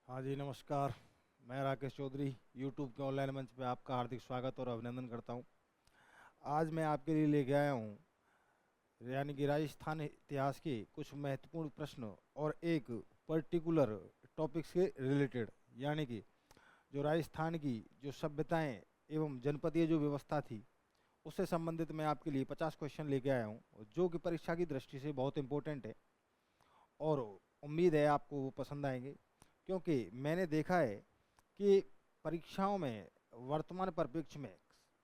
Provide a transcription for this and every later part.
हाँ जी, नमस्कार। मैं राकेश चौधरी यूट्यूब के ऑनलाइन मंच पे आपका हार्दिक स्वागत और अभिनंदन करता हूँ। आज मैं आपके लिए लेके आया हूँ यानी कि राजस्थान इतिहास के कुछ महत्वपूर्ण प्रश्न और एक पर्टिकुलर टॉपिक से रिलेटेड, यानी कि जो राजस्थान की जो सभ्यताएं एवं जनपदीय जो व्यवस्था थी उससे संबंधित मैं आपके लिए 50 क्वेश्चन लेके आया हूँ, जो कि परीक्षा की दृष्टि से बहुत इंपॉर्टेंट है और उम्मीद है आपको वो पसंद आएंगे। क्योंकि मैंने देखा है कि परीक्षाओं में वर्तमान परिप्रेक्ष्य में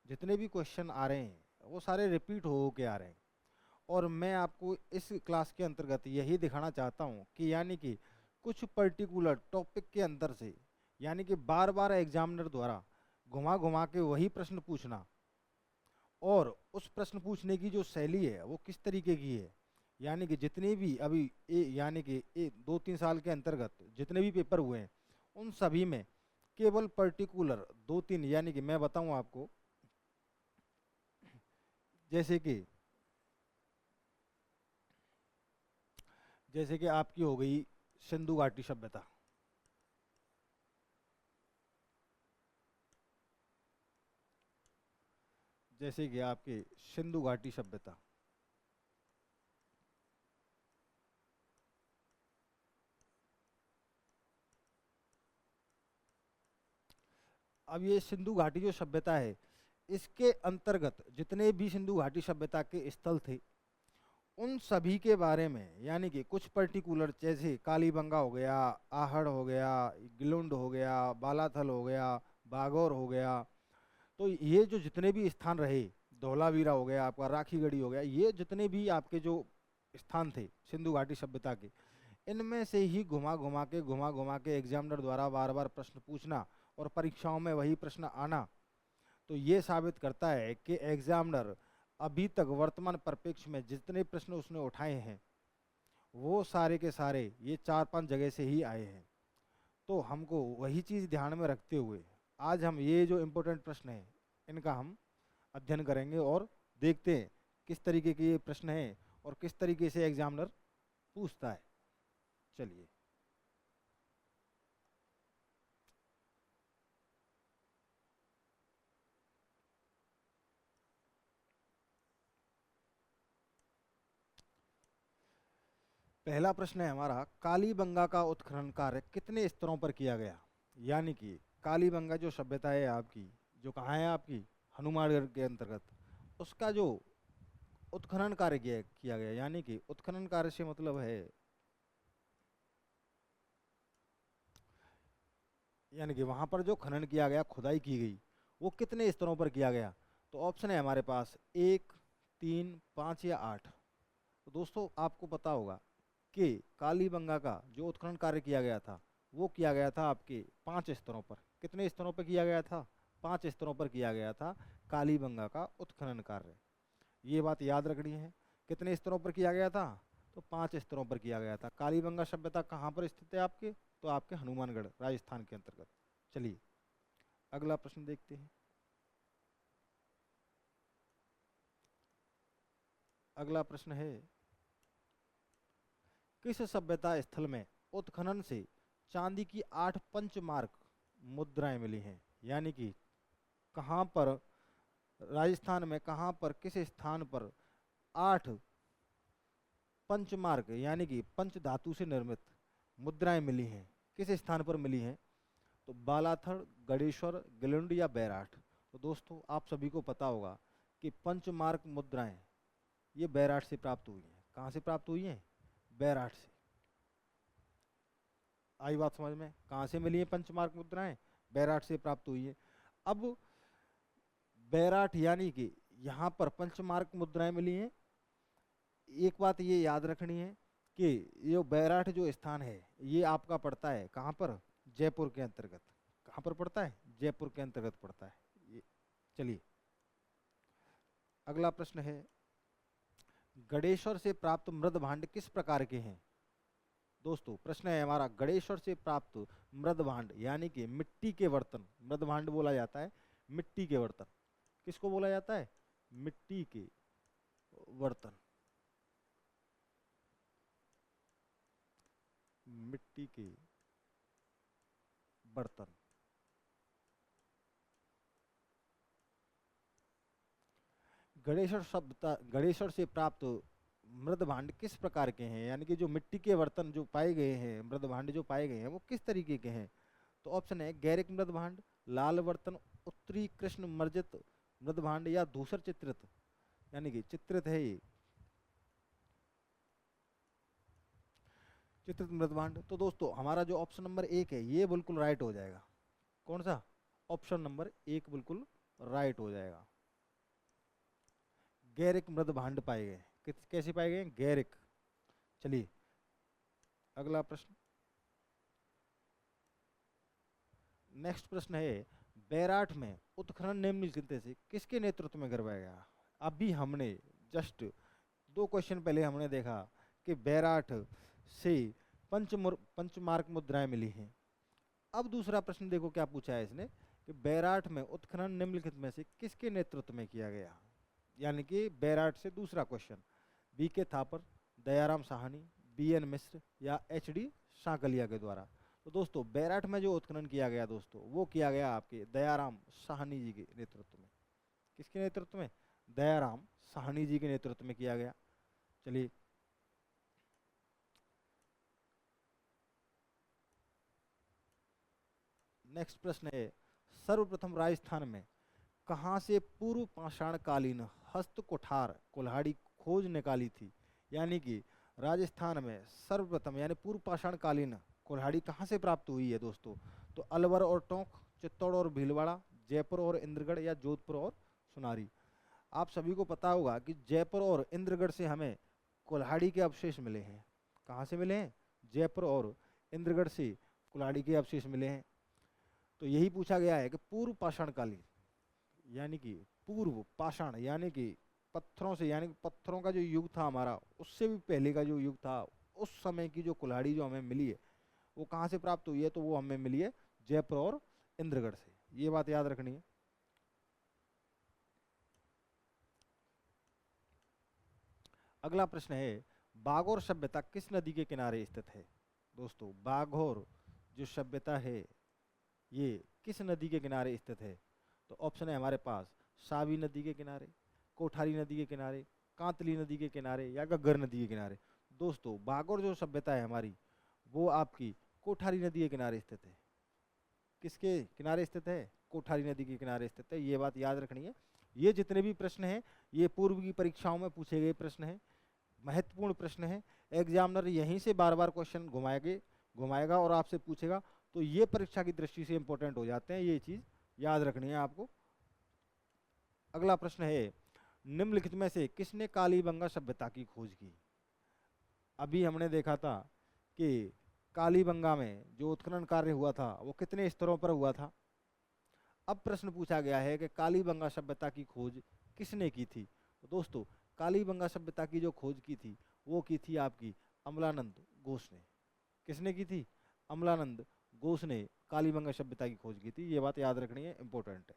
जितने भी क्वेश्चन आ रहे हैं वो सारे रिपीट हो के आ रहे हैं। और मैं आपको इस क्लास के अंतर्गत यही दिखाना चाहता हूँ कि यानी कि कुछ पर्टिकुलर टॉपिक के अंदर से यानी कि बार बार एग्जामिनर द्वारा घुमा घुमा के वही प्रश्न पूछना और उस प्रश्न पूछने की जो शैली है वो किस तरीके की है, यानी कि जितने भी अभी यानी कि 2-3 साल के अंतर्गत जितने भी पेपर हुए हैं उन सभी में केवल पर्टिकुलर 2-3, यानी कि मैं बताऊं आपको, जैसे कि आपकी हो गई सिंधु घाटी सभ्यता। जैसे कि आपके सिंधु घाटी सभ्यता, अब ये सिंधु घाटी जो सभ्यता है इसके अंतर्गत जितने भी सिंधु घाटी सभ्यता के स्थल थे उन सभी के बारे में, यानी कि कुछ पर्टिकुलर जैसे कालीबंगा हो गया, आहड़ हो गया, गिलुंड हो गया, बालाथल हो गया, बागौर हो गया, तो ये जो जितने भी स्थान रहे, धौलावीरा हो गया आपका, राखीगढ़ी हो गया, ये जितने भी आपके जो स्थान थे सिंधु घाटी सभ्यता के, इनमें से ही घुमा घुमा के एग्जामिनर द्वारा बार बार प्रश्न पूछना और परीक्षाओं में वही प्रश्न आना, तो ये साबित करता है कि एग्जामिनर अभी तक वर्तमान परिप्रेक्ष्य में जितने प्रश्न उसने उठाए हैं वो सारे के सारे ये 4-5 जगह से ही आए हैं। तो हमको वही चीज़ ध्यान में रखते हुए आज हम ये जो इम्पोर्टेंट प्रश्न हैं इनका हम अध्ययन करेंगे और देखते हैं किस तरीके के ये प्रश्न हैं और किस तरीके से एग्जामिनर पूछता है। चलिए, पहला प्रश्न है हमारा, कालीबंगा का उत्खनन कार्य कितने स्तरों पर किया गया। यानी कि कालीबंगा जो सभ्यता है आपकी, जो कहाँ है आपकी, हनुमानगढ़ के अंतर्गत, उसका जो उत्खनन कार्य किया गया, यानी कि उत्खनन कार्य से मतलब है यानी कि वहां पर जो खनन किया गया, खुदाई की गई, वो कितने स्तरों पर किया गया। तो ऑप्शन है हमारे पास 1, 3, 5 या 8। तो दोस्तों आपको पता होगा कि कालीबंगा का जो उत्खनन कार्य किया गया था वो किया गया था आपके 5 स्तरों पर। कितने स्तरों पर किया गया था, 5 स्तरों पर किया गया था कालीबंगा का उत्खनन कार्य। ये बात याद रखनी है, कितने स्तरों पर किया गया था, तो 5 स्तरों पर किया गया था। कालीबंगा सभ्यता कहाँ पर स्थित है आपके, तो आपके हनुमानगढ़ राजस्थान के अंतर्गत। चलिए अगला प्रश्न देखते हैं। अगला प्रश्न है, किस सभ्यता स्थल में उत्खनन से चांदी की 8 पंचमार्क मुद्राएं मिली हैं। यानी कि कहाँ पर, राजस्थान में कहाँ पर, किस स्थान पर 8 पंचमार्क यानी कि पंच धातु से निर्मित मुद्राएं मिली हैं, किस स्थान पर मिली हैं। तो बालाथड़, गणेश्वर, गिलुंड या बैराठ। तो दोस्तों आप सभी को पता होगा कि पंचमार्क मुद्राएं ये बैराठ से प्राप्त हुई हैं। कहाँ से प्राप्त हुई हैं, बैराठ से। आई बात समझ में, कहाँ से मिली है पंचमार्क मुद्राएं, बैराठ से प्राप्त हुई है। अब बैराठ यानी कि यहाँ पर पंचमार्क मुद्राएं मिली हैं। एक बात ये याद रखनी है कि ये बैराठ जो स्थान है ये आपका पड़ता है कहाँ पर, जयपुर के अंतर्गत। कहाँ पर पड़ता है, जयपुर के अंतर्गत पड़ता है ये। चलिए अगला प्रश्न है, गणेश्वर से प्राप्त मृद भांड किस प्रकार के हैं। दोस्तों प्रश्न है हमारा, गणेश्वर से प्राप्त मृद भांड यानी कि मिट्टी के बर्तन, मृद भांड बोला जाता है मिट्टी के बर्तन। किसको बोला जाता है, मिट्टी के बर्तन, मिट्टी के बर्तन। गणेशर से प्राप्त मृद भांड किस प्रकार के हैं, यानी कि जो मिट्टी के बर्तन जो पाए गए हैं, मृद भांड जो पाए गए हैं वो किस तरीके के हैं। तो ऑप्शन है गैरिक मृद भांड, लाल बर्तन, उत्तरी कृष्ण मर्जित मृद भांड, या धूसर चित्रित, यानी कि चित्रित है ये चित्रित मृद भांड। तो दोस्तों हमारा जो ऑप्शन नंबर 1 है ये बिल्कुल राइट हो जाएगा। कौन सा? ऑप्शन नंबर 1 बिल्कुल राइट हो जाएगा। गैरिक मृद भांड पाए गए, कैसे पाए गए? गैरिक। चलिए अगला प्रश्न, नेक्स्ट प्रश्न है बैराठ में उत्खनन निम्नलिखित में से किसके नेतृत्व में करवाया गया। अभी हमने जस्ट 2 क्वेश्चन पहले हमने देखा कि बैराठ से पंचमार्क मुद्राएं मिली हैं। अब दूसरा प्रश्न देखो क्या पूछा है इसने कि बैराठ में उत्खनन निम्नलिखित में से किसके नेतृत्व में किया गया, यानी कि बैराठ से दूसरा question, B K Thapar, Dayaram Sahni, B N Mishra, या एचडी सांकलिया के द्वारा। तो दोस्तों बैराठ में जो उत्खनन किया गया दोस्तों वो किया गया आपके दयाराम साहनी जी के नेतृत्व में। किसके नेतृत्व में? दयाराम साहनी जी के नेतृत्व में किया गया। चलिए नेक्स्ट प्रश्न है सर्वप्रथम राजस्थान में कहाँ से पूर्व पाषाणकालीन हस्त कुठार कुल्हाड़ी खोज निकाली थी, यानी कि राजस्थान में सर्वप्रथम यानी पूर्व पाषाणकालीन कुल्हाड़ी कहाँ से प्राप्त हुई है दोस्तों। तो अलवर और टोंक, चित्तौड़ और भीलवाड़ा, जयपुर और इंद्रगढ़, या जोधपुर और सुनारी। आप सभी को पता होगा कि जयपुर और इंद्रगढ़ से हमें कुल्हाड़ी के अवशेष मिले हैं। कहाँ से मिले हैं? जयपुर और इंद्रगढ़ से कुल्हाड़ी के अवशेष मिले हैं। तो यही पूछा गया है कि पूर्व पाषाणकालीन यानी कि पूर्व पाषाण यानी कि पत्थरों से, यानी कि पत्थरों का जो युग था हमारा उससे भी पहले का जो युग था, उस समय की जो कुल्हाड़ी जो हमें मिली है वो कहाँ से प्राप्त हुई है। तो वो हमें मिली है जयपुर और इंद्रगढ़ से, ये बात याद रखनी है। अगला प्रश्न है बागोर सभ्यता किस नदी के किनारे स्थित है। दोस्तों बागोर जो सभ्यता है ये किस नदी के किनारे स्थित है। तो ऑप्शन है हमारे पास सावी नदी के किनारे, कोठारी नदी के किनारे, कांतली नदी के किनारे, या घग्गर नदी के किनारे। दोस्तों बागोर जो सभ्यता है हमारी वो आपकी कोठारी नदी के किनारे स्थित है। किसके किनारे स्थित है? कोठारी नदी के किनारे स्थित है, ये बात याद रखनी है। ये जितने भी प्रश्न हैं ये पूर्व की परीक्षाओं में पूछे गए प्रश्न हैं, महत्वपूर्ण प्रश्न हैं। एग्जामिनर यहीं से बार बार क्वेश्चन घुमाएगा और आपसे पूछेगा, तो ये परीक्षा की दृष्टि से इंपॉर्टेंट हो जाते हैं, ये चीज याद रखनी है आपको। अगला प्रश्न है निम्नलिखित में से किसने कालीबंगा सभ्यता की खोज की। अभी हमने देखा था कि कालीबंगा में जो उत्खनन कार्य हुआ था वो कितने स्तरों पर हुआ था। अब प्रश्न पूछा गया है कि कालीबंगा सभ्यता की खोज किसने की थी। तो दोस्तों कालीबंगा सभ्यता की जो खोज की थी वो की थी आपकी अमलानंद घोष ने। किसने की थी? अमलानंद घोष ने कालीबंगा सभ्यता की खोज की थी, ये बात याद रखनी है, इंपॉर्टेंट है।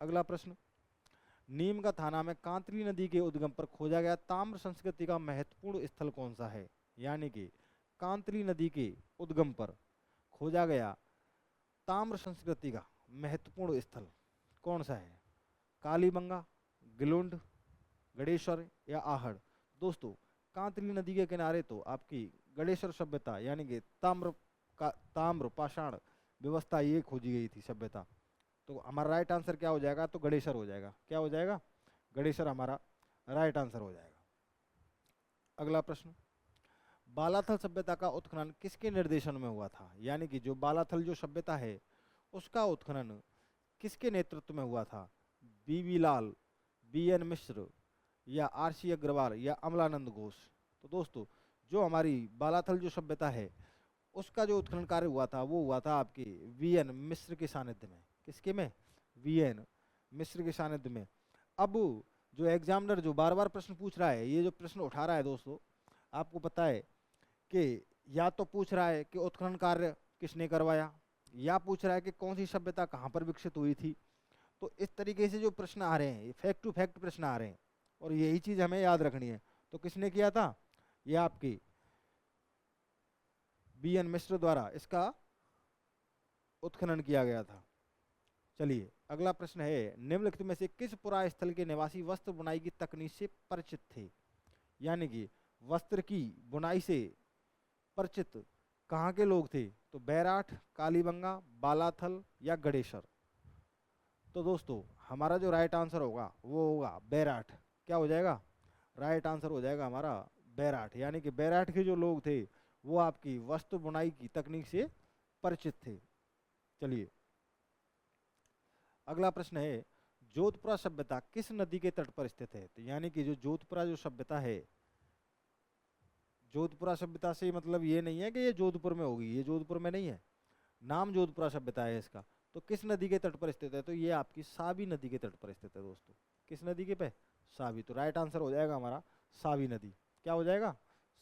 अगला प्रश्न नीमका थाना में कांतली नदी के उद्गम पर खोजा गया ताम्र संस्कृति का महत्वपूर्ण स्थल कौन सा है, यानी कि कांतली नदी के उद्गम पर खोजा गया ताम्र संस्कृति का महत्वपूर्ण स्थल कौन सा है। कालीबंगा, गिलुंड, गणेश्वर, या आहड़। दोस्तों कांतली नदी के किनारे तो आपकी गणेश्वर सभ्यता यानी कि ताम्र पाषाण व्यवस्था ये खोजी गई थी सभ्यता। तो हमारा राइट आंसर क्या हो जाएगा? तो गणेश्वर हो जाएगा। क्या हो जाएगा? गणेश्वर हमारा राइट आंसर हो जाएगा। अगला प्रश्न बालाथल सभ्यता का उत्खनन किसके निर्देशन में हुआ था, यानी कि जो बालाथल जो सभ्यता है उसका उत्खनन किसके नेतृत्व में हुआ था। बीबी लाल, बीएन मिश्र, या आरसी अग्रवाल, या अमलानंद घोष। तो दोस्तों जो हमारी बालाथल जो सभ्यता है उसका जो उत्खनन कार्य हुआ था वो हुआ था आपके वीएन मिश्र के सानिध्य में। किसके में? वीएन मिश्र के सानिध्य में। अब जो एग्जामिनर जो बार बार प्रश्न पूछ रहा है, ये जो प्रश्न उठा रहा है दोस्तों, आपको पता है कि या तो पूछ रहा है कि उत्खनन कार्य किसने करवाया, या पूछ रहा है कि कौन सी सभ्यता कहाँ पर विकसित हुई थी। तो इस तरीके से जो प्रश्न आ रहे हैं ये फैक्ट टू फैक्ट प्रश्न आ रहे हैं और यही चीज हमें याद रखनी है। तो किसने किया था? ये आपकी बीएन मिश्र द्वारा इसका उत्खनन किया गया था। चलिए अगला प्रश्न है, निम्नलिखित में से किस पुरा स्थल के निवासी वस्त्र बुनाई की तकनीक से परिचित थे? यानी कि वस्त्र की बुनाई से परिचित कहाँ के लोग थे? तो बैराठ, कालीबंगा, बालाथल या गणेशर। तो दोस्तों हमारा जो राइट आंसर होगा वो होगा बैराठ। क्या हो जाएगा? राइट आंसर हो जाएगा हमारा बैराठ। यानी कि बैराठ के जो लोग थे वो आपकी वस्त्र बुनाई की तकनीक से परिचित थे। चलिए अगला प्रश्न है, जोधपुरा सभ्यता किस नदी के तट पर स्थित है? तो यानी कि जो जोधपुरा जो सभ्यता है, जोधपुरा सभ्यता से मतलब ये नहीं है कि ये जोधपुर में होगी, ये जोधपुर में नहीं है, नाम जोधपुरा सभ्यता है इसका। तो किस नदी के तट पर स्थित है? तो ये आपकी सावी नदी के तट पर स्थित है दोस्तों। किस नदी के पे? सावी। तो राइट आंसर हो जाएगा हमारा सावी नदी। क्या हो जाएगा?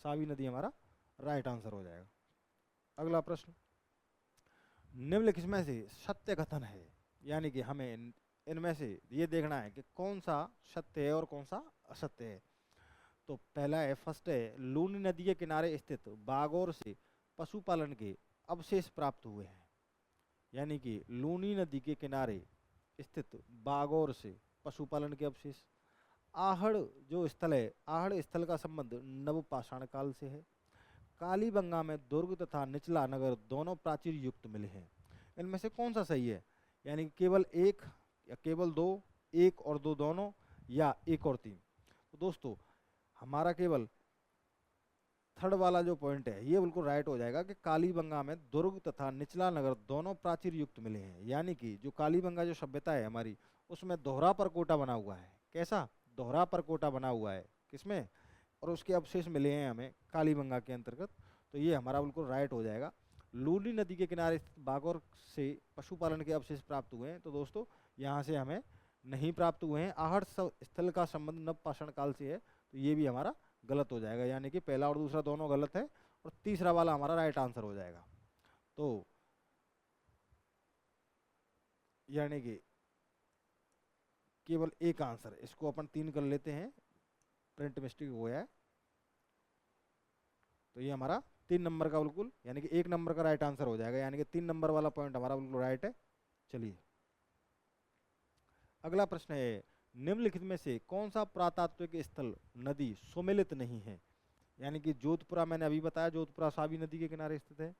सावी नदी हमारा राइट आंसर हो जाएगा। अगला प्रश्न, निम्नलिखित में से सत्य कथन है, यानी कि हमें इनमें से ये देखना है कि कौन सा सत्य है और कौन सा असत्य है। तो पहला है, फर्स्ट है, लूनी नदी के किनारे स्थित बागौर से पशुपालन के अवशेष प्राप्त हुए हैं। यानी कि लूनी नदी के किनारे स्थित बागौर से पशुपालन के अवशेष। आहड़ जो स्थल है, आहड़ स्थल का संबंध नवपाषाण काल से है। कालीबंगा में दुर्ग तथा निचला नगर दोनों प्राचीर युक्त मिले हैं। इनमें से कौन सा सही है? यानी कि केवल एक या केवल दो, एक और दो दोनों, या एक और तीन। तो दोस्तों हमारा केवल थर्ड वाला जो पॉइंट है ये बिल्कुल राइट हो जाएगा कि कालीबंगा में दुर्ग तथा निचला नगर दोनों प्राचीर युक्त मिले हैं। यानी कि जो कालीबंगा जो सभ्यता है हमारी, उसमें दोहरा परकोटा बना हुआ है। कैसा? दोहरा परकोटा बना हुआ है। किसमें? और उसके अवशेष मिले हैं हमें कालीबंगा के अंतर्गत। तो ये हमारा बिल्कुल राइट हो जाएगा। लूनी नदी के किनारे स्थित बागौर से पशुपालन के अवशेष प्राप्त हुए हैं। तो दोस्तों यहाँ से हमें नहीं प्राप्त हुए हैं। आहड़ स्थल का संबंध नवपाषाण काल से है, तो ये भी हमारा गलत हो जाएगा। यानी कि पहला और दूसरा दोनों गलत है और तीसरा वाला हमारा राइट आंसर हो जाएगा। तो यानी कि केवल एक आंसर, इसको अपन 3 कर लेते हैं, प्रिंट मिस्टेक हो गया है। तो ये हमारा 3 नंबर का बिल्कुल, यानी कि 1 नंबर का राइट आंसर हो जाएगा। यानी कि 3 नंबर वाला पॉइंट हमारा बिल्कुल राइट है। चलिए अगला प्रश्न है, निम्नलिखित में से कौन सा पुरातात्विक स्थल नदी सुमेलित नहीं है? यानी कि जोधपुरा मैंने अभी बताया, जोधपुरा सावी नदी के किनारे स्थित है।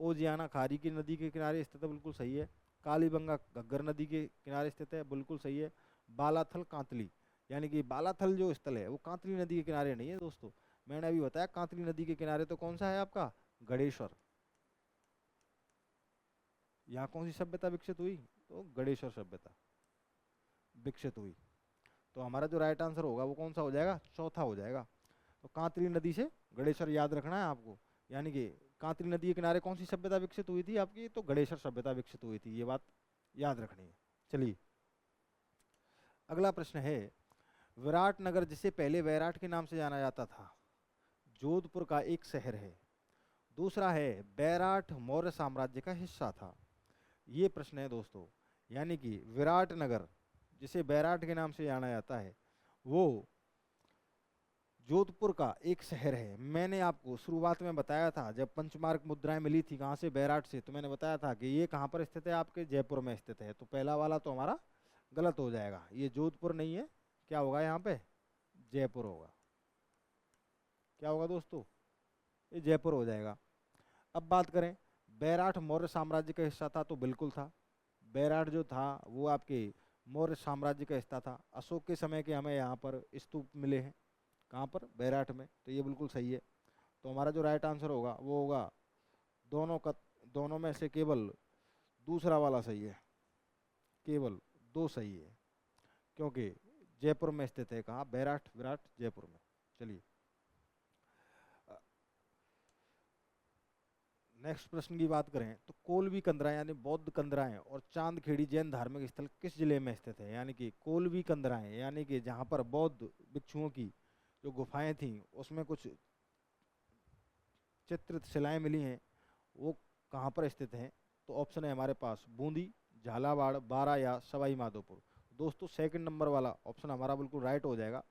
ओजियाना खारी की नदी के किनारे स्थित है, बिल्कुल सही है। कालीबंगा घग्गर नदी के किनारे स्थित है, बिल्कुल सही है। बालाथल कांतली, यानी कि बालाथल जो स्थल है वो कांतली नदी के किनारे नहीं है दोस्तों। मैंने अभी बताया कांतली नदी के किनारे तो कौन सा है आपका? गणेश्वर। यहाँ कौन सी सभ्यता विकसित हुई? तो गणेश्वर सभ्यता विकसित हुई। तो हमारा जो राइट आंसर होगा वो कौन सा हो जाएगा? चौथा हो जाएगा। तो कांतली नदी से गणेश्वर याद रखना है आपको। यानी कि कांतली नदी के किनारे कौन सी सभ्यता विकसित हुई थी आपकी? तो गणेश्वर सभ्यता विकसित हुई थी, ये बात याद रखनी है। चलिए अगला प्रश्न है, विराटनगर जिसे पहले वैराट के नाम से जाना जाता था, जोधपुर का एक शहर है। दूसरा है, बैराठ मौर्य साम्राज्य का हिस्सा था। ये प्रश्न है दोस्तों। यानी कि विराटनगर जिसे बैराठ के नाम से जाना जाता है वो जोधपुर का एक शहर है। मैंने आपको शुरुआत में बताया था जब पंचमार्क मुद्राएं मिली थी कहाँ से? बैराठ से। तो मैंने बताया था कि ये कहाँ पर स्थित है? आपके जयपुर में स्थित है। तो पहला वाला तो हमारा गलत हो जाएगा, ये जोधपुर नहीं है। क्या होगा यहाँ पे? जयपुर होगा। क्या होगा दोस्तों? ये जयपुर हो जाएगा। अब बात करें, बैराठ मौर्य साम्राज्य का हिस्सा था, तो बिल्कुल था। बैराठ जो था वो आपके मौर्य साम्राज्य का हिस्सा था। अशोक के समय के हमें यहाँ पर स्तूप मिले हैं। कहाँ पर? बैराठ में। तो ये बिल्कुल सही है। तो हमारा जो राइट आंसर होगा वो होगा दोनों में से केवल दूसरा वाला सही है। केवल 2 सही है, क्योंकि जयपुर में स्थित है। कहाँ? बैराठ, विराट जयपुर में। चलिए नेक्स्ट प्रश्न की बात करें तो कोलवी कंदरा यानी बौद्ध कंदराएं और चांदखेड़ी जैन धार्मिक स्थल किस जिले में स्थित है? यानी कि कोलवी कंदराएं यानी कि जहाँ पर बौद्ध भिक्षुओं की जो गुफाएं थी उसमें कुछ चित्रित शिलाएं मिली हैं, वो कहाँ पर स्थित हैं? तो ऑप्शन है हमारे पास बूंदी, झालावाड़, बारा या सवाई माधोपुर। दोस्तों सेकंड नंबर वाला ऑप्शन हमारा बिल्कुल राइट हो जाएगा।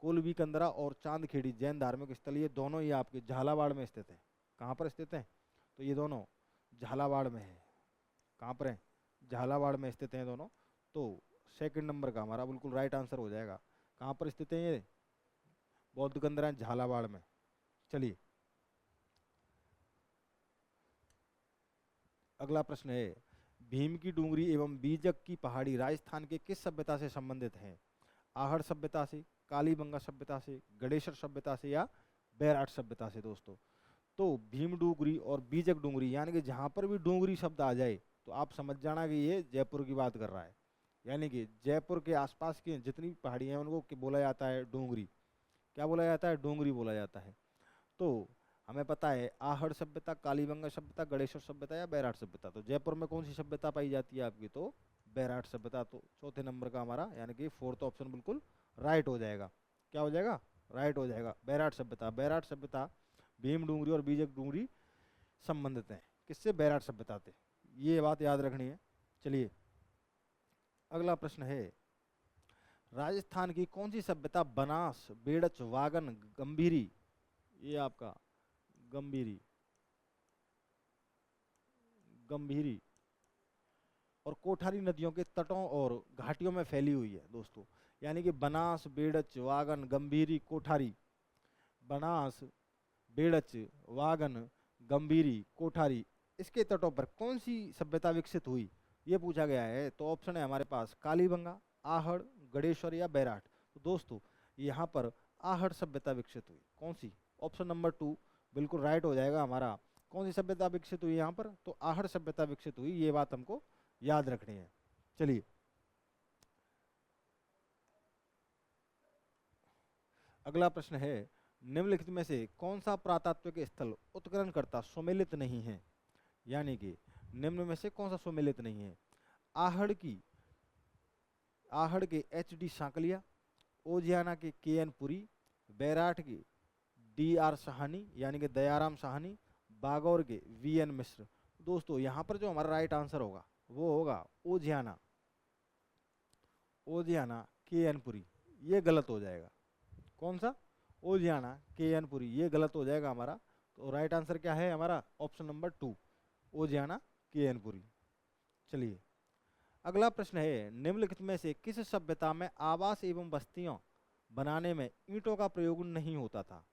कोलवी कंदरा और चांदखेड़ी जैन धार्मिक स्थल ये दोनों ही आपके झालावाड़ में स्थित हैं। कहाँ पर स्थित हैं? तो ये दोनों झालावाड़ में है। कहाँ पर हैं, झालावाड़ में स्थित हैं दोनों। तो सेकंड नंबर का हमारा बिल्कुल राइट आंसर हो जाएगा। कहाँ पर स्थित है ये, बौद्ध गंदरा झालावाड़ में। चलिए अगला प्रश्न है, भीम की डूंगरी एवं बीजक की पहाड़ी राजस्थान के किस सभ्यता से संबंधित हैं? आहड़ सभ्यता से, कालीबंगा सभ्यता से, गणेश्वर सभ्यता से या बैराट सभ्यता से दोस्तों। तो भीम डूंगरी और बीजक डूंगरी यानी कि जहाँ पर भी डूंगरी शब्द आ जाए तो आप समझ जाना कि ये जयपुर की बात कर रहा है। यानी कि जयपुर के आसपास की जितनी भी पहाड़ियाँ हैं उनको बोला जाता है डूंगरी। क्या बोला जाता है, डूंगरी बोला जाता है। तो हमें पता है आहड़ सभ्यता, कालीबंगा सभ्यता, गणेश्वर सभ्यता या बैराट सभ्यता। तो जयपुर में कौन सी सभ्यता पाई जाती है आपकी, तो बैराट सभ्यता। तो चौथे नंबर का हमारा यानी कि फोर्थ ऑप्शन बिल्कुल राइट हो जाएगा। क्या हो जाएगा, राइट हो जाएगा, बैराट सभ्यता। बैराट सभ्यता भीम डूंगरी और बीजक डूंगरी संबंधित हैं किससे, बैराट सभ्यता से। ये बात याद रखनी है। चलिए अगला प्रश्न है, राजस्थान की कौन सी सभ्यता बनास, बेड़च, वागन, गंभीरी, ये आपका गंभीरी गंभीरी और कोठारी नदियों के तटों और घाटियों में फैली हुई है दोस्तों। यानी कि बनास, बेड़च, वागन, गंभीरी, कोठारी। बनास, बेड़च, वागन, गंभीरी, कोठारी, इसके तटों पर कौन सी सभ्यता विकसित हुई, ये पूछा गया है। तो ऑप्शन है हमारे पास कालीबंगा, आहड़, गणेश्वर या बैराट। तो दोस्तों यहाँ पर आहड़ सभ्यता विकसित हुई। कौन सी, ऑप्शन नंबर 2 बिल्कुल राइट हो जाएगा हमारा। कौन सी सभ्यता विकसित हुई यहाँ पर, तो आहड़ सभ्यता विकसित हुई। ये बात हमको याद रखनी है। चलिए अगला प्रश्न है, निम्नलिखित में से कौन सा पुरातात्विक स्थल उत्खननकर्ता सुमेलित नहीं है? यानी कि निम्न में से कौन सा सुमेलित नहीं है? आहड़ के HD सांकलिया, ओजियाना के KN पुरी, बैराट के DR साहनी यानी कि दयाराम साहनी, बागौर के VN मिश्र। दोस्तों यहाँ पर जो हमारा राइट आंसर होगा वो होगा ओजियाना, ओजियाना KN पुरी। ये गलत हो जाएगा। कौन सा, ओजियाना KN पुरी, ये गलत हो जाएगा हमारा। तो राइट आंसर क्या है हमारा, option number 2 Oceania KN Puri. चलिए अगला प्रश्न है, निम्नलिखित में से किस सभ्यता में आवास एवं बस्तियां बनाने में ईंटों का प्रयोग नहीं होता था?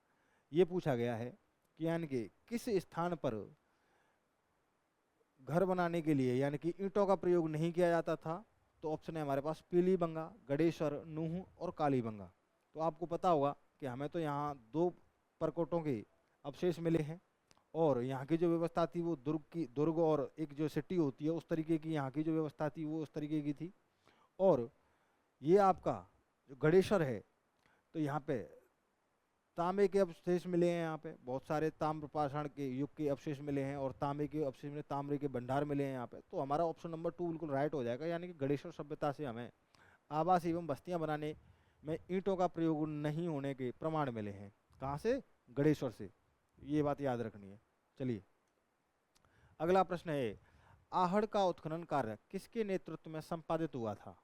ये पूछा गया है कि यानी कि किस स्थान पर घर बनाने के लिए यानी कि ईंटों का प्रयोग नहीं किया जाता था। तो ऑप्शन है हमारे पास पीलीबंगा, गणेश्वर, नूह और कालीबंगा। तो आपको पता होगा कि हमें तो यहाँ 2 प्रकोटों के अवशेष मिले हैं और यहाँ की जो व्यवस्था थी वो दुर्ग और एक जो सिटी होती है उस तरीके की यहाँ की जो व्यवस्था थी वो उस तरीके की थी। और ये आपका जो गणेश्वर है तो यहाँ पे तांबे के अवशेष मिले हैं। यहाँ पे बहुत सारे ताम्रपाषाण के युग के अवशेष मिले हैं और तांबे के अवशेष मिले, तांबे के भंडार मिले हैं यहाँ पे। तो हमारा ऑप्शन नंबर 2 बिल्कुल राइट हो जाएगा। यानी कि गणेश्वर सभ्यता से हमें आवास एवं बस्तियां बनाने में ईंटों का प्रयोग नहीं होने के प्रमाण मिले हैं। कहाँ से, गणेश्वर से। ये बात याद रखनी है। चलिए अगला प्रश्न है, आहड़ का उत्खनन कार्य किसके नेतृत्व में संपादित हुआ था?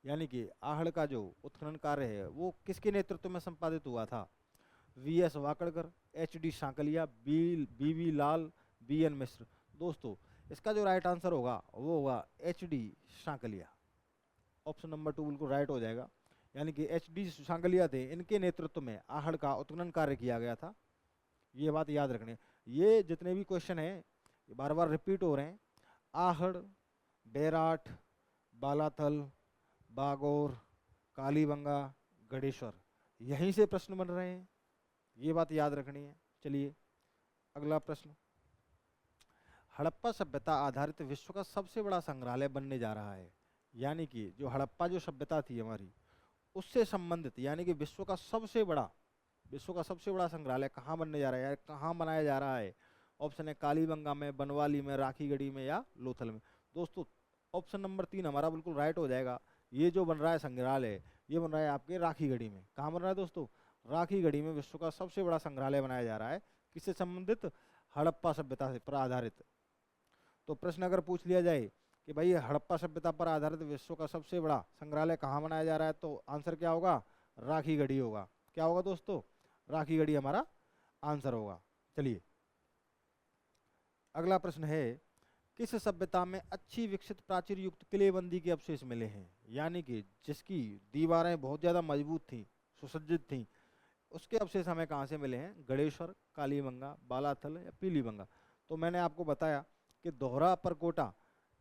यानी कि आहड़ का जो उत्खनन कार्य है वो किसके नेतृत्व में संपादित हुआ था? VS Wakadkar, HD Sankalia, BV लाल, BN मिश्र। दोस्तों इसका जो राइट आंसर होगा वो होगा HD सांकलिया। ऑप्शन नंबर 2 बिल्कुल राइट हो जाएगा। यानी कि HD सांकलिया थे, इनके नेतृत्व में आहड़ का उत्खनन कार्य किया गया था। ये बात याद रखनी है। ये जितने भी क्वेश्चन हैं ये बार बार रिपीट हो रहे हैं। आहड़, बैराट, बालाथल, बागौर, कालीबंगा, गणेश्वर, यहीं से प्रश्न बन रहे हैं। ये बात याद रखनी है। चलिए अगला प्रश्न, हड़प्पा सभ्यता आधारित विश्व का सबसे बड़ा संग्रहालय बनने जा रहा है। यानी कि जो हड़प्पा जो सभ्यता थी हमारी उससे संबंधित यानी कि विश्व का सबसे बड़ा संग्रहालय कहाँ बनने जा रहा है, कहाँ बनाया जा रहा है? ऑप्शन है कालीबंगा में, बनवाली में, राखीगढ़ी में या लोथल में। दोस्तों ऑप्शन नंबर 3 हमारा बिल्कुल राइट हो जाएगा। ये जो बन रहा है संग्रहालय ये बन रहा है आपके राखीगढ़ी में। कहाँ बन रहा है दोस्तों, राखीगढ़ी में विश्व का सबसे बड़ा संग्रहालय बनाया जा रहा है। किससे संबंधित, हड़प्पा सभ्यता से पर आधारित। तो प्रश्न अगर पूछ लिया जाए कि भाई हड़प्पा सभ्यता पर आधारित विश्व का सबसे बड़ा संग्रहालय कहाँ बनाया जा रहा है, तो आंसर क्या होगा, राखीगढ़ी होगा। क्या होगा दोस्तों, राखीगढ़ी हमारा आंसर होगा। चलिए अगला प्रश्न है, किस सभ्यता में अच्छी विकसित प्राचीर युक्त किलेबंदी के अवशेष मिले हैं, यानी कि जिसकी दीवारें बहुत ज़्यादा मजबूत थी, सुसज्जित थी, उसके अवशेष हमें कहाँ से मिले हैं? गणेश्वर, कालीबंगा, बालाथल या पीलीबंगा। तो मैंने आपको बताया कि दोहरा परकोटा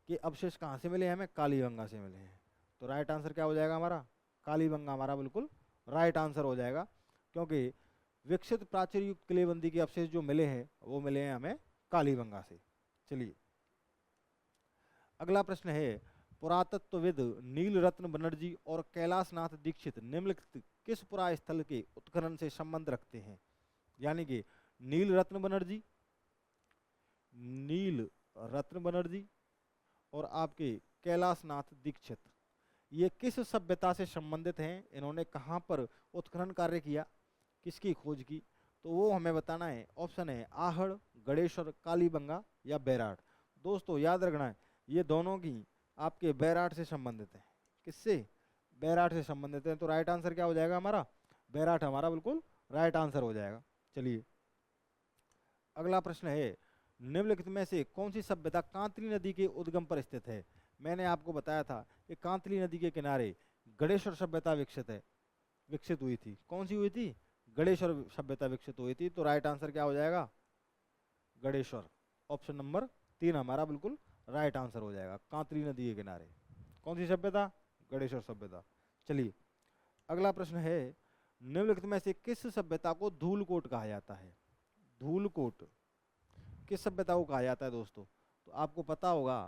के अवशेष कहाँ से मिले हैं? हमें कालीबंगा से मिले हैं। तो राइट आंसर क्या हो जाएगा हमारा? कालीबंगा हमारा बिल्कुल राइट आंसर हो जाएगा, क्योंकि विकसित प्राचीर युक्त किलेबंदी के अवशेष जो मिले हैं वो मिले हैं हमें कालीबंगा से। चलिए अगला प्रश्न है, पुरातत्वविद नीलरत्न बनर्जी और कैलाशनाथ दीक्षित निम्नलिखित किस पुरास्थल के उत्खनन से संबंध रखते हैं? यानी कि नीलरत्न बनर्जी और आपके कैलाशनाथ दीक्षित, ये किस सभ्यता से संबंधित हैं? इन्होंने कहाँ पर उत्खनन कार्य किया, किसकी खोज की? तो वो हमें बताना है। ऑप्शन है आहड़, गणेश्वर, कालीबंगा या बैराट। दोस्तों याद रखना है, ये दोनों की आपके बैराट से संबंधित है। किससे? बैराट से संबंधित है। तो राइट आंसर क्या हो जाएगा हमारा? बैराट हमारा बिल्कुल राइट आंसर हो जाएगा। चलिए अगला प्रश्न है, निम्नलिखित में से कौन सी सभ्यता कांतली नदी के उद्गम पर स्थित है? मैंने आपको बताया था कि कांतली नदी के किनारे गणेश्वर सभ्यता विकसित हुई थी। कौन सी हुई थी? गणेश्वर सभ्यता विकसित हुई थी। तो राइट आंसर क्या हो जाएगा? गणेश्वर। ऑप्शन नंबर 3 हमारा बिल्कुल राइट आंसर हो जाएगा। कांतली नदी के किनारे कौन सी सभ्यता? गणेश्वर सभ्यता। चलिए अगला प्रश्न है, निम्नलिखित में से किस सभ्यता को धूलकोट कहा जाता है? धूलकोट किस सभ्यता को कहा जाता है दोस्तों? तो आपको पता होगा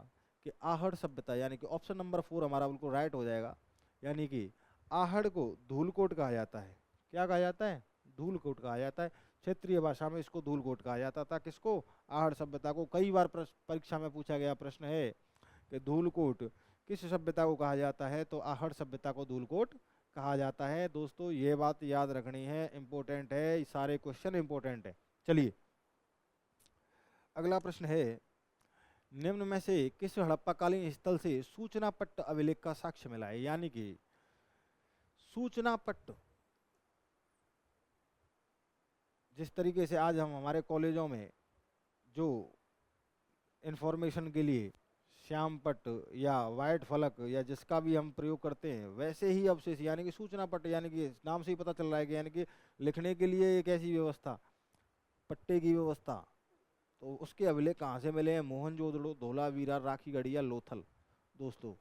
कि आहड़ सभ्यता, यानी कि ऑप्शन नंबर 4 हमारा बिल्कुल राइट हो जाएगा। यानी कि आहड़ को धूलकोट कहा जाता है। क्या कहा जाता है? धूलकोट कहा जाता है। क्षेत्रीय भाषा में इसको धूलकोट कहा जाता था। किसको? आहड़ सभ्यता को। कई बार परीक्षा में पूछा गया प्रश्न है कि धूलकोट किस सभ्यता को कहा जाता है? तो आहड़ सभ्यता को धूलकोट कहा जाता है। दोस्तों ये बात याद रखनी है, इंपॉर्टेंट है, सारे क्वेश्चन इंपॉर्टेंट है। चलिए अगला प्रश्न है, निम्न में से किस हड़प्पाकालीन स्थल से सूचना पट्ट अभिलेख का साक्ष्य मिला है? यानी कि सूचना पट्ट, जिस तरीके से आज हम हमारे कॉलेजों में जो इंफॉर्मेशन के लिए श्याम पट्ट या वाइट फलक या जिसका भी हम प्रयोग करते हैं, वैसे ही अवशेष यानी कि सूचना पट्ट, यानी कि नाम से ही पता चल रहा है कि यानी कि लिखने के लिए एक ऐसी व्यवस्था, पट्टे की व्यवस्था। तो उसके अभिलेख कहाँ से मिले हैं? मोहनजोदड़ो, धोलावीरा, राखीगढ़ी या लोथल। दोस्तों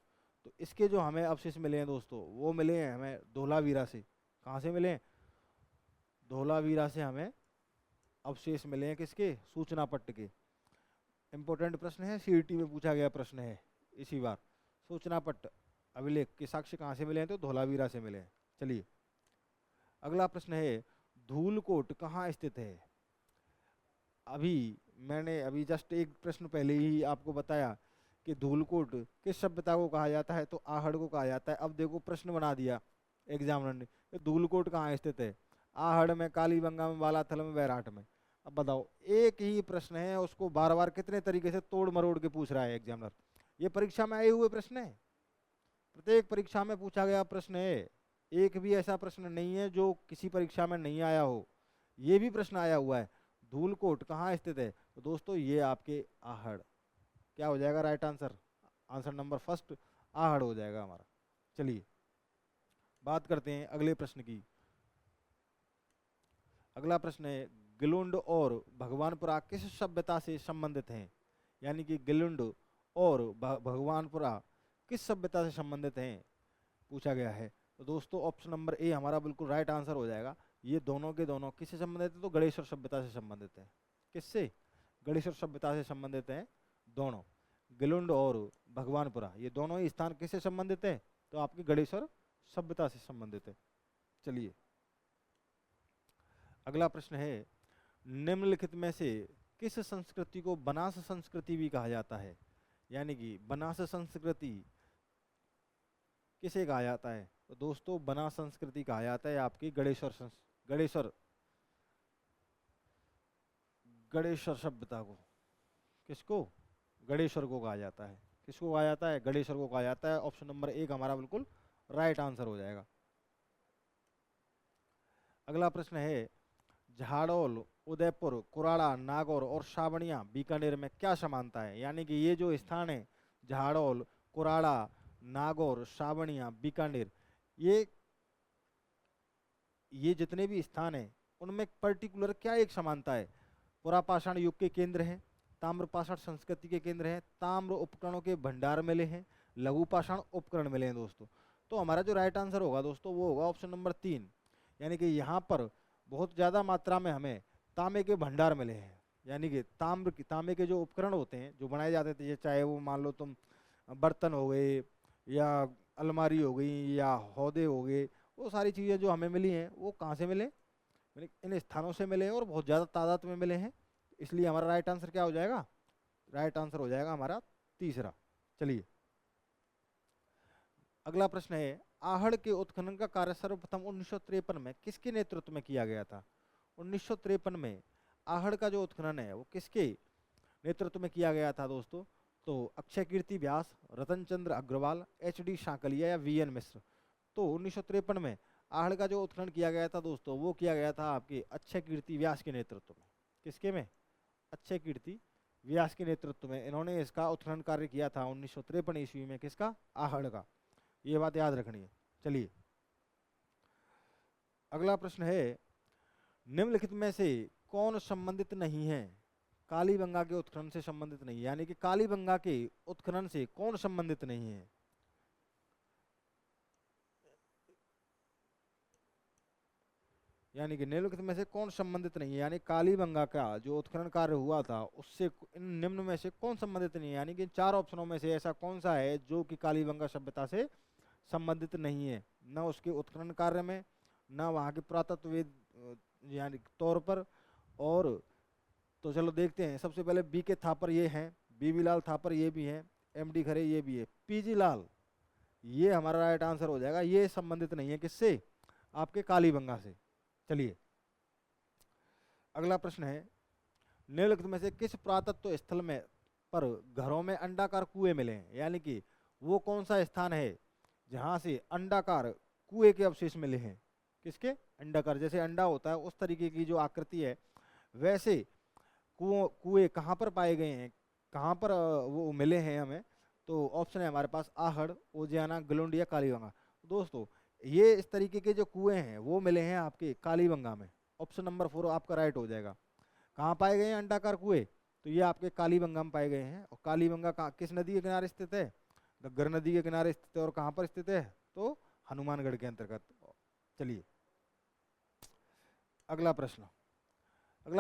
तो इसके जो हमें अवशेष मिले हैं दोस्तों, वो मिले हैं हमें धोलावीरा से। कहाँ से मिले हैं? धोलावीरा से हमें अवशेष मिले हैं। किसके? सूचना पट्ट के। इंपॉर्टेंट प्रश्न है, सीईटी में पूछा गया प्रश्न है इसी बार। सूचना पट्ट अभिलेख के साक्ष्य कहाँ से मिले हैं? तो धोलावीरा से मिले हैं। चलिए अगला प्रश्न है, धूलकोट कहाँ स्थित है? मैंने जस्ट एक प्रश्न पहले ही आपको बताया कि धूलकोट किस सभ्यता को कहा जाता है? तो आहड़ को कहा जाता है। अब देखो प्रश्न बना दिया एग्जामिनर ने, धूलकोट कहाँ स्थित है? आहड़ में, कालीबंगा में, बालाथल में, बैराट में। अब बताओ, एक ही प्रश्न है, उसको बार बार कितने तरीके से तोड़ मरोड़ के पूछ रहा है एग्जामिनर। ये परीक्षा में आए हुए प्रश्न है, प्रत्येक परीक्षा में पूछा गया प्रश्न है। एक भी ऐसा प्रश्न नहीं है जो किसी परीक्षा में नहीं आया हो। ये भी प्रश्न आया हुआ है, धूलकोट कहाँ स्थित है? तो दोस्तों ये आपके आहड़। क्या हो जाएगा right answer? Answer number first Ahar हो जाएगा हमारा। चलिए बात करते हैं अगले प्रश्न की। अगला प्रश्न है, गिलुंड और भगवानपुरा किस सभ्यता से संबंधित हैं? यानी कि गिलुंड और भगवानपुरा किस सभ्यता से संबंधित हैं, पूछा गया है। तो दोस्तों ऑप्शन नंबर ए हमारा बिल्कुल राइट आंसर हो जाएगा। ये दोनों के दोनों किससे संबंधित है? तो गणेश्वर सभ्यता से संबंधित है। किससे? गणेश्वर सभ्यता से संबंधित हैं दोनों। गिलुंड और भगवानपुरा ये दोनों ही स्थान किससे संबंधित है? तो आपकी गणेश्वर सभ्यता से संबंधित है। चलिए अगला प्रश्न है, निम्नलिखित में से किस संस्कृति को बनास संस्कृति भी कहा जाता है? यानी कि बनास संस्कृति किसे कहा जाता है? तो दोस्तों बनास संस्कृति कहा जाता है आपकी गणेश्वर सभ्यता को। किसको? गणेश्वर को कहा जाता है। किसको कहा जाता है? गणेश्वर को कहा जाता है। ऑप्शन नंबर 1 हमारा बिल्कुल राइट आंसर हो जाएगा। अगला प्रश्न है, झाड़ोल उदयपुर, कुराड़ा, नागौर और सावनिया बीकानेर में क्या समानता है? यानी कि ये जो स्थान है झाड़ोल, कुराड़ा, नागौर, सावनिया, बीकानेर, ये ये जितने भी स्थान हैं उनमें पर्टिकुलर क्या एक समानता है? पुरापाषाण युग के केंद्र हैं, ताम्रपाषाण संस्कृति के केंद्र हैं, ताम्र उपकरणों के भंडार मिले हैं, लघु पाषाण उपकरण मिले हैं दोस्तों। तो हमारा जो राइट आंसर होगा दोस्तों वो होगा ऑप्शन नंबर 3। यानी कि यहाँ पर बहुत ज़्यादा मात्रा में हमें तांबे के भंडार मिले हैं। यानी कि तांबे के जो उपकरण होते हैं जो बनाए जाते थे, चाहे वो मान लो तुम बर्तन हो गए या अलमारी हो गई या हौदे हो गए, वो सारी चीज़ें जो हमें मिली हैं वो कहाँ से मिले? इन स्थानों से मिले हैं और बहुत ज़्यादा तादाद में मिले हैं। इसलिए हमारा राइट आंसर क्या हो जाएगा? राइट आंसर हो जाएगा हमारा तीसरा। चलिए अगला प्रश्न है, आहड़ के उत्खनन का कार्य सर्वप्रथम 1953 में किसके नेतृत्व में किया गया था? 1953 में आहड़ का जो उत्खनन है वो किसके नेतृत्व में किया गया था दोस्तों? तो अक्षय कीर्ति व्यास, रतन चंद्र अग्रवाल, एच.डी. शाकलिया या वी.एन. मिश्र। तो 1953 में आहड़ का जो उत्खनन किया गया था दोस्तों वो किया गया था आपके अक्षय कीर्ति व्यास के नेतृत्व में। किसके में? अक्षय कीर्ति व्यास के नेतृत्व में इन्होंने इसका उत्खनन कार्य किया था 1953 ईस्वी में। किसका? आहड़ का। ये बात याद रखनी है। चलिए अगला प्रश्न है, निम्नलिखित में से कौन संबंधित नहीं है? कालीबंगा के उत्खनन से संबंधित नहीं है। यानी कि कालीबंगा के उत्खनन से कौन संबंधित नहीं है? यानी कि निम्नलिखित में से कौन संबंधित नहीं है? यानी कालीबंगा का जो उत्खनन कार्य हुआ था उससे इन निम्न में से कौन संबंधित नहीं है? यानी कि चार ऑप्शनों में से ऐसा कौन सा है जो कि कालीबंगा सभ्यता से संबंधित नहीं है? न उसके उत्खनन कार्य में, न वहाँ के पुरातत्ववेद यानी तौर पर। और तो चलो देखते हैं। सबसे पहले बी के थापर ये हैं, बी लाल थापर ये भी हैं, एम.डी. खरे ये भी है, पी.जी. लाल ये हमारा राइट आंसर हो जाएगा। ये संबंधित नहीं है किससे? आपके कालीबंगा से। चलिए अगला प्रश्न है, निम्नलिखित में से किस पुरातत्व स्थल में पर घरों में अंडाकार कुएं मिले हैं? यानी कि वो कौन सा स्थान है जहां से अंडाकार कुएं के अवशेष मिले हैं? किसके? अंडाकार, जैसे अंडा होता है उस तरीके की जो आकृति है वैसे कुएं कहाँ पर पाए गए हैं, कहाँ पर वो मिले हैं हमें? तो ऑप्शन है हमारे पास आहड़, उजियाना, गलुंडिया, कालीबंगा। दोस्तों ये इस तरीके के जो कुएं हैं वो मिले हैं आपके कालीबंगा में। ऑप्शन नंबर 4 आपका राइट हो जाएगा। कहाँ पाए गए हैं अंडाकार कुएं? तो ये आपके कालीबंगा में पाए गए हैं। और कालीबंगा किस नदी के किनारे स्थित है? घग्गर नदी के किनारे स्थित है। और कहाँ पर स्थित है? तो हनुमानगढ़ के अंतर्गत। चलिए अगला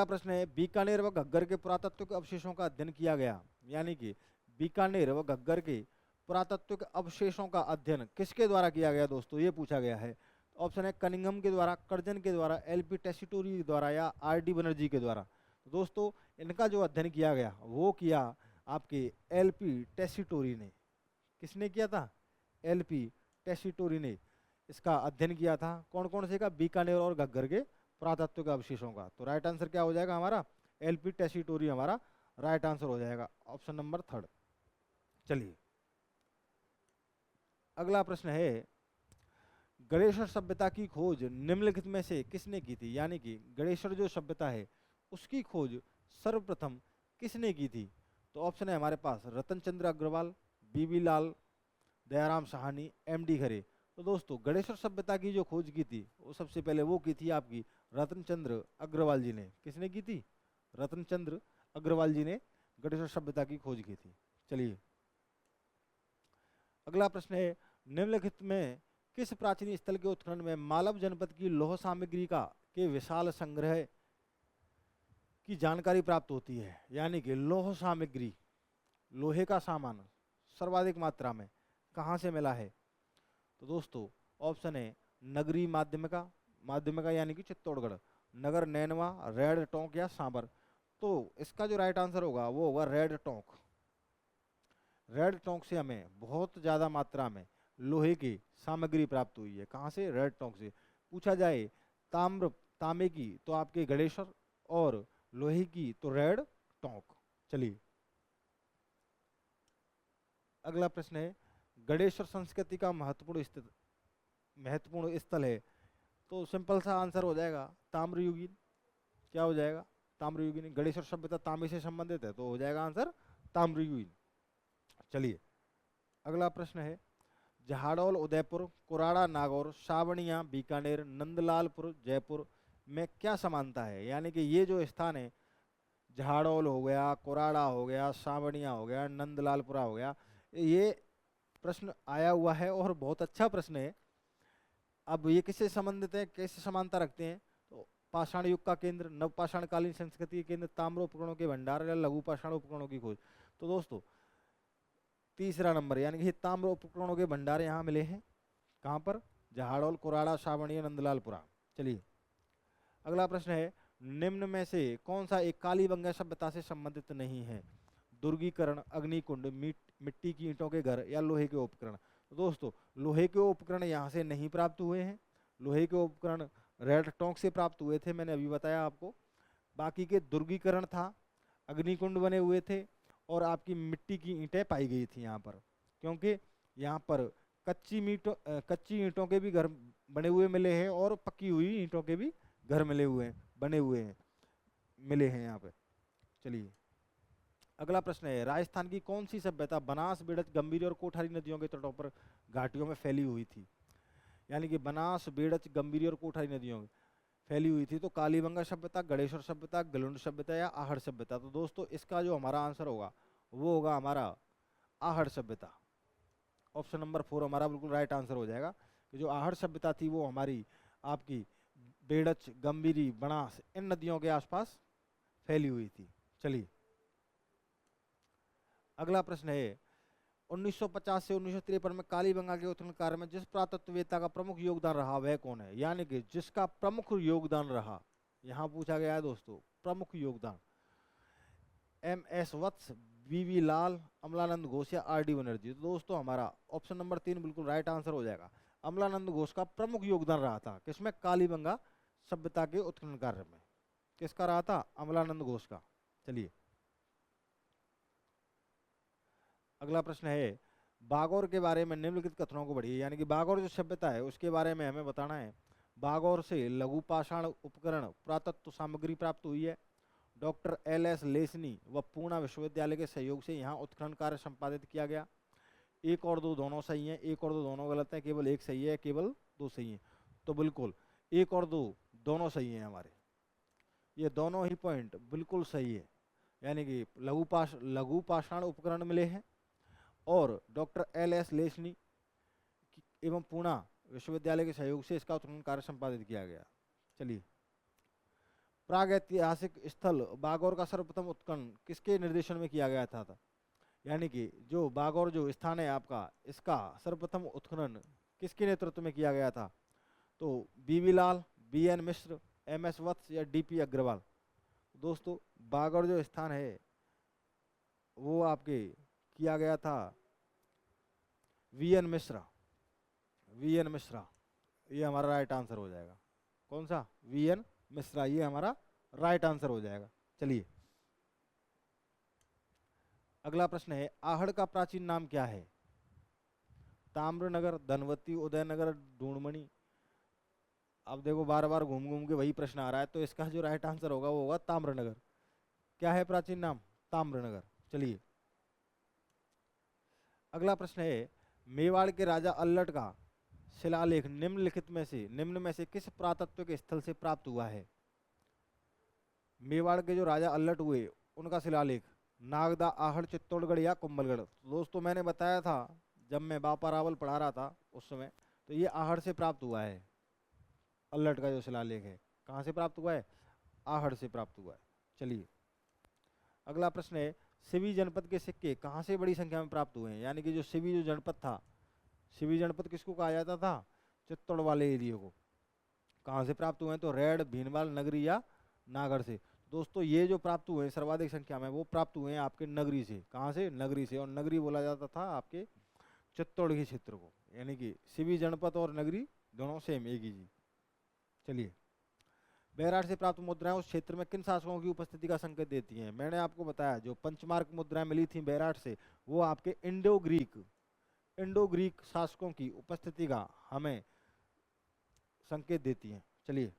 प्रश्न है, बीकानेर व घग्गर के पुरातत्व के अवशेषों का अध्ययन किया गया। यानी कि बीकानेर व घग्गर के पुरातत्व के अवशेषों का अध्ययन किसके द्वारा किया गया दोस्तों? ये पूछा गया है। ऑप्शन है कनिंघम के द्वारा, कर्जन के द्वारा, एल.पी. टेसीटोरी के द्वारा या आर.डी. बनर्जी के द्वारा। तो दोस्तों इनका जो अध्ययन किया गया वो किया आपके एल.पी. टेसीटोरी ने। किसने किया था? एल.पी. टेसीटोरी ने इसका अध्ययन किया था। कौन कौन से का? बीकानेर और घग्गर के पुरातत्व के अवशेषों का। तो राइट आंसर क्या हो जाएगा हमारा? एल.पी. टेसीटोरी हमारा राइट आंसर हो जाएगा, ऑप्शन नंबर 3। चलिए अगला प्रश्न है, गणेश्वर सभ्यता की खोज निम्नलिखित में से किसने की थी? यानी कि गणेश्वर जो सभ्यता है उसकी खोज सर्वप्रथम किसने की थी? तो ऑप्शन है हमारे पास रतन चंद्र अग्रवाल, बी लाल, दयाराम साहनी, एम.डी. खरे। तो दोस्तों गणेश्वर सभ्यता की जो खोज की थी वो सबसे पहले वो की थी आपकी रतन चंद्र अग्रवाल जी ने। किसने की थी? रतन चंद्र अग्रवाल जी ने गणेश्वर सभ्यता की खोज की थी। चलिए अगला प्रश्न है, निम्नलिखित में किस प्राचीन स्थल के उत्खनन में मालव जनपद की लौह सामग्री के विशाल संग्रह की जानकारी प्राप्त होती है? यानी कि लौह सामग्री, लोहे का सामान सर्वाधिक मात्रा में कहाँ से मिला है? तो दोस्तों ऑप्शन है नगरी माध्यमिका यानी कि चित्तौड़गढ़, नगर नैनवा, रेड टोंक या सांबर। तो इसका जो राइट आंसर होगा वो होगा रेड टोंक। रेड टोंक से हमें बहुत ज़्यादा मात्रा में लोहे की सामग्री प्राप्त हुई है। कहाँ से? रेड टोंक से। पूछा जाए तांबे की तो आपके गणेश्वर, और लोहे की तो रेड टोंक। चलिए अगला प्रश्न है, गणेश्वर संस्कृति का महत्वपूर्ण स्थल है। तो सिंपल सा आंसर हो जाएगा ताम्रयुगीन। क्या हो जाएगा? ताम्रयुगीन। गणेश्वर सभ्यता तांबे से संबंधित है तो हो जाएगा आंसर ताम्रयुगीन। चलिए अगला प्रश्न है, जहाड़ौल उदयपुर, कुराड़ा नागौर, सावनिया बीकानेर, नंदलालपुर जयपुर में क्या समानता है? यानी कि ये जो स्थान है, जहाड़ौल हो गया, कुराड़ा हो गया, सावनिया हो गया, नंदलालपुरा हो गया, ये प्रश्न आया हुआ है और बहुत अच्छा प्रश्न है। अब ये किससे संबंधित है, कैसे समानता रखते हैं? तो पाषाण युग का केंद्र, नवपाषाण कालीन संस्कृति के केंद्र, ताम्र उपकरणों के भंडार या लघु पाषाण उपकरणों की खोज। तो दोस्तों तीसरा नंबर, यानी कि ताम्र उपकरणों के भंडार यहाँ मिले हैं। कहाँ पर? जहाड़ौल, कुराड़ा, सावनिया, नंदलालपुरा। चलिए अगला प्रश्न है, निम्न में से कौन सा एक कालीबंगा सभ्यता से संबंधित नहीं है? दुर्गीकरण, अग्निकुंड, मिट्टी की ईंटों के घर या लोहे के उपकरण। तो दोस्तों लोहे के उपकरण यहाँ से नहीं प्राप्त हुए हैं। लोहे के उपकरण रेड टोंक से प्राप्त हुए थे, मैंने अभी बताया आपको। बाकी के दुर्गीकरण था, अग्निकुंड बने हुए थे और आपकी मिट्टी की ईंटें पाई गई थी यहाँ पर, क्योंकि यहाँ पर कच्ची ईंटों के भी घर बने हुए मिले हैं और पक्की हुई ईंटों के भी घर मिले हुए हैं, बने हुए हैं, मिले हैं यहाँ पे। चलिए अगला प्रश्न है, राजस्थान की कौन सी सभ्यता बनास, बेड़च, गंभीरी और कोठारी नदियों के तटों पर घाटियों में फैली हुई थी? यानी कि बनास, बेड़च, गंभीरी और कोठारी नदियों में फैली हुई थी। तो कालीबंगा सभ्यता, गणेश्वर सभ्यता, गलुंड सभ्यता या आहड़ सभ्यता। तो दोस्तों इसका जो हमारा आंसर होगा वो होगा हमारा आहड़ सभ्यता। ऑप्शन नंबर 4 हमारा बिल्कुल राइट आंसर हो जाएगा कि जो आहड़ सभ्यता थी वो हमारी आपकी बेड़च, गंभीरी, बनास इन नदियों के आसपास फैली हुई थी। चलिए अगला प्रश्न है, 1950 से 1953 में कालीबंगा के उत्खनन कार्य में जिस पुरातत्ववेत्ता का प्रमुख योगदान रहा वह कौन है? यानी कि जिसका प्रमुख योगदान रहा, यहाँ पूछा गया है दोस्तों प्रमुख योगदान। MS वत्स, BV लाल, अमलानंद घोष या RD बनर्जी। तो दोस्तों हमारा ऑप्शन नंबर 3 बिल्कुल राइट आंसर हो जाएगा। अमलानंद घोष का प्रमुख योगदान रहा था किसमें? कालीबंगा सभ्यता के उत्खनन कार्य में। किसका रहा था? अमलानंद घोष का। चलिए अगला प्रश्न है, बागौर के बारे में निम्नलिखित कथनों को पढ़िए। यानी कि बागौर जो सभ्यता है उसके बारे में हमें बताना है। बागौर से लघु पाषाण उपकरण पुरातत्व सामग्री प्राप्त हुई है। डॉक्टर LS लेसनी व पूना विश्वविद्यालय के सहयोग से यहाँ उत्खनन कार्य संपादित किया गया। 1 और 2 दोनों सही हैं, 1 और 2 दोनों गलत हैं, केवल 1 सही है, केवल 2 सही हैं। तो बिल्कुल 1 और 2 दोनों सही हैं हमारे, ये दोनों ही पॉइंट बिल्कुल सही है। यानी कि लघु पाषाण उपकरण मिले हैं और डॉक्टर LS लेसनी एवं पूना विश्वविद्यालय के सहयोग से इसका उत्खनन कार्य संपादित किया गया। चलिए प्रागैतिहासिक स्थल बागौर का सर्वप्रथम उत्खनन किसके निर्देशन में किया गया था? यानी कि जो बागौर जो स्थान है आपका, इसका सर्वप्रथम उत्खनन किसके नेतृत्व में किया गया था? तो BV लाल, BN मिश्र, MS वत्स या DP अग्रवाल। दोस्तों बागौर जो स्थान है वो आपके किया गया था VN मिश्रा। VN मिश्रा ये हमारा राइट आंसर हो जाएगा। कौन सा? VN मिश्रा, ये हमारा राइट आंसर हो जाएगा। चलिए अगला प्रश्न है, आहड़ का प्राचीन नाम क्या है? ताम्रनगर, धनवती, उदयनगर, ढूंढमणि। अब देखो बार बार घूम घूम के वही प्रश्न आ रहा है, तो इसका जो राइट आंसर होगा वो होगा ताम्रनगर। क्या है प्राचीन नाम? ताम्रनगर। चलिए अगला प्रश्न है, मेवाड़ के राजा अल्लट का शिलालेख निम्न में से किस पुरातत्व के स्थल से प्राप्त हुआ है? मेवाड़ के जो राजा अल्लट हुए उनका शिलालेख नागदा, आहड़, चित्तौड़गढ़ या कुंभलगढ़। तो दोस्तों मैंने बताया था जब मैं बापा रावल पढ़ा रहा था उस समय, तो ये आहड़ से प्राप्त हुआ है। अल्लट का जो शिलालेख है कहाँ से प्राप्त हुआ है? आहड़ से प्राप्त हुआ है। चलिए अगला प्रश्न है, सिवी जनपद के सिक्के कहाँ से बड़ी संख्या में प्राप्त हुए हैं? यानी कि जो सिवी जो जनपद था, सिवी जनपद किसको कहा जाता था? चित्तौड़ वाले एरिया को। कहाँ से प्राप्त हुए हैं? तो रेड, भीनमाल, नगरी या नागढ़ से। दोस्तों ये जो प्राप्त हुए हैं सर्वाधिक संख्या में वो प्राप्त हुए हैं आपके नगरी से। कहाँ से? नगरी से। और नगरी बोला जाता था आपके चित्तौड़ के क्षेत्र को। यानी कि सिवी जनपद और नगरी दोनों सेम एक ही जी। चलिए बैराट से प्राप्त मुद्राएं उस क्षेत्र में किन शासकों की उपस्थिति का संकेत देती हैं? मैंने आपको बताया जो पंचमार्क मुद्राएं मिली थी बैराट से वो आपके इंडो ग्रीक शासकों की उपस्थिति का हमें संकेत देती हैं। चलिए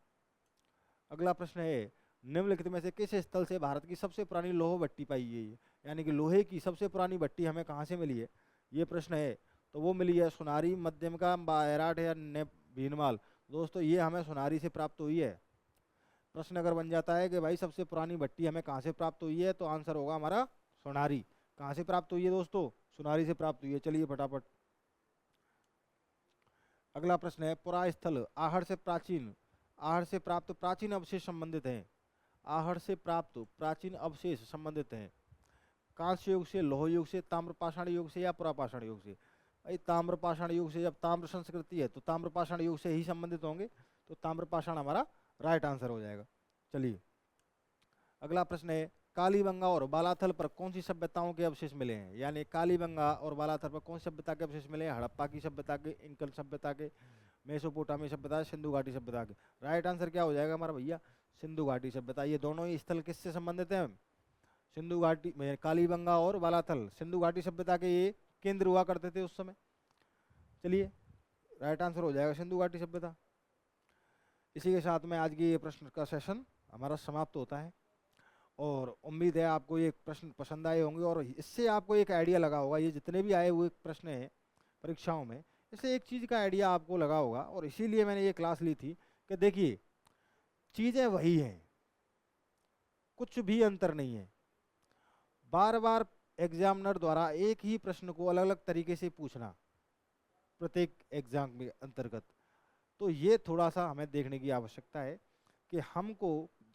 अगला प्रश्न है, निम्नलिखित में से किस स्थल से भारत की सबसे पुरानी लोह भट्टी पाई गई है, यानी कि लोहे की सबसे पुरानी भट्टी हमें कहाँ से मिली है, ये प्रश्न है। तो वो मिली है सुनारी, मध्यमका, बायराट या भीनमाल। दोस्तों ये हमें सुनारी से प्राप्त हुई है। प्रश्न अगर बन जाता है कि भाई सबसे पुरानी भट्टी हमें कहाँ से प्राप्त हुई है, तो आंसर होगा हमारा सुनारी। कहाँ से प्राप्त हुई है दोस्तों, सुनारी से प्राप्त हुई है। चलिए फटाफट अगला प्रश्न है, पुरास्थल आहर से प्राप्त प्राचीन अवशेष संबंधित हैं। आहर से प्राप्त प्राचीन अवशेष संबंधित हैं कांस्य युग से, लौह युग से, ताम्रपाषाण युग से या पुरापाषाण युग से। भाई ताम्रपाषाण युग से, जब ताम्र संस्कृति है तो ताम्रपाषाण युग से ही संबंधित होंगे, तो ताम्रपाषाण हमारा राइट आंसर हो जाएगा। चलिए अगला प्रश्न है, कालीबंगा और बालाथल पर कौन सी सभ्यताओं के अवशेष मिले हैं, यानी कालीबंगा और बालाथल पर कौन सी सभ्यता के अवशेष मिले हैं, हड़प्पा की सभ्यता के, इंकन सभ्यता के, मेसोपोटामी सभ्यता, सिंधु घाटी सभ्यता के। राइट आंसर क्या हो जाएगा हमारा भैया, सिंधु घाटी सभ्यता। ये दोनों ही स्थल किससे संबंधित हैं, सिंधु घाटी में, कालीबंगा और बालाथल सिंधु घाटी सभ्यता के ये केंद्र हुआ करते थे उस समय। चलिए राइट आंसर हो जाएगा सिंधु घाटी सभ्यता। इसी के साथ में आज की ये प्रश्न का सेशन हमारा समाप्त होता है, और उम्मीद है आपको ये प्रश्न पसंद आए होंगे और इससे आपको एक आइडिया लगा होगा। ये जितने भी आए हुए प्रश्न हैं परीक्षाओं में, इससे एक चीज़ का आइडिया आपको लगा होगा, और इसीलिए मैंने ये क्लास ली थी कि देखिए चीज़ें वही हैं, कुछ भी अंतर नहीं है। बार बार एग्जामिनर द्वारा एक ही प्रश्न को अलग अलग तरीके से पूछना प्रत्येक एग्जाम के अंतर्गत, तो ये थोड़ा सा हमें देखने की आवश्यकता है कि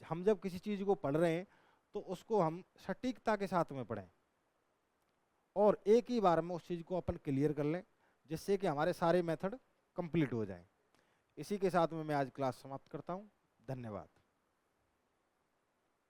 हम जब किसी चीज़ को पढ़ रहे हैं तो उसको हम सटीकता के साथ में पढ़ें और एक ही बार में उस चीज़ को अपन क्लियर कर लें, जिससे कि हमारे सारे मेथड कंप्लीट हो जाएं। इसी के साथ में मैं आज क्लास समाप्त करता हूं। धन्यवाद।